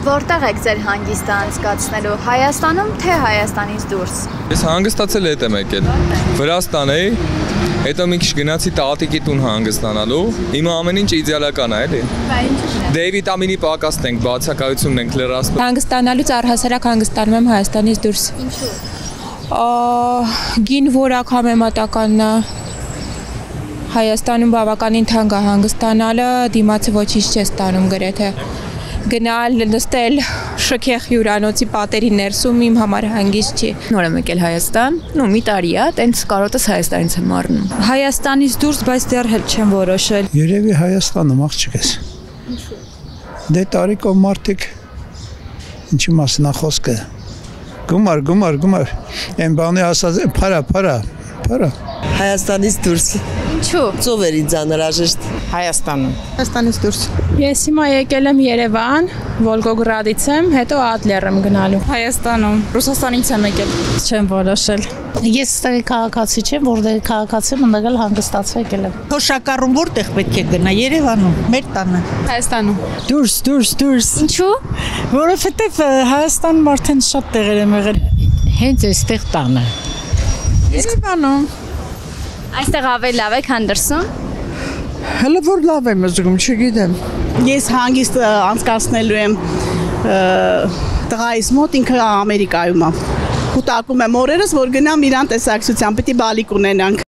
Որտեղ եք ձեր հանգիստը անցկացնելու, Հայաստանում, թե Հայաստանից դուրս։ Ես հանգստացել հետ եմ եկել, Վրաստան էի, հետո մի քիչ գնացի տատիկի տուն հանգստանալու, հիմա ամեն ինչ իդեալական է, էլի։ Դե վիտամինի պակասն ենք, բացակայությունն ենք լրացնում։ Հանգստանալուց առհասարակ հանգստանում եմ Հայաստանից դուրս։ Ինչու։ Գին որակ համեմատականն է, Հայաստանում բավականին թանկ է հանգստանալը, դիմացը ոչինչ չի ստանում գրեթե։ Գնալ, նստել շքեղ հյուրանոցի պատերի ներսում իմ համար հանգիստ չի։ Նոր եմ եկել Հայաստան, մի տարի է, տենց կարոտս Հայաստանից եմ առնում։ Հայաստանից դուրս, բայց դեռ չեմ որոշել։ Երևի Հայաստանում աղջիկես։ Ինչու։ Դե տարիքով մարդիկ ինչի մասն է խոսքը։ Գումար։ Այն բանի ասած փարա։ Հայաստանից դուրս։ Ինչու։ Ծովերի անհրաժեշտ։ Հայաստանում։ Հայաստանից դուրս։ Ես հիմա եկել եմ Երևան, Վոլգոգրադից եմ, հետո Ադլեր եմ գնալու։ Հայաստանում։ Ռուսաստանից եմ եկել։ Չեմ որոշել։ Ես ստեղի քաղաքացի չեմ, որտեղ քաղաքացի եմ, ընդդեմ հանգստացել եկել եմ։ Թոշակառում որտեղ պետք է գնա, Երևանում, մեր տանը։ Հայաստանում։ Դուրս։ Ինչու։ Որովհետև Հայաստանում արդեն շատ տեղեր եմ եղել։ Հենց այստեղ տանը։ Երևանում։ Այստեղ ավելի լավ է, քան դրսում։ Հələ որ լավ եմ զգում, չգիտեմ։ Ես հանգիստ անցկացնելու եմ տղայիս մոտ, ինքը Ամերիկայում է։ Կուտակում եմ օրերս, որ գնամ իրան տեսակցության, պետք է բալիկ ունենանք։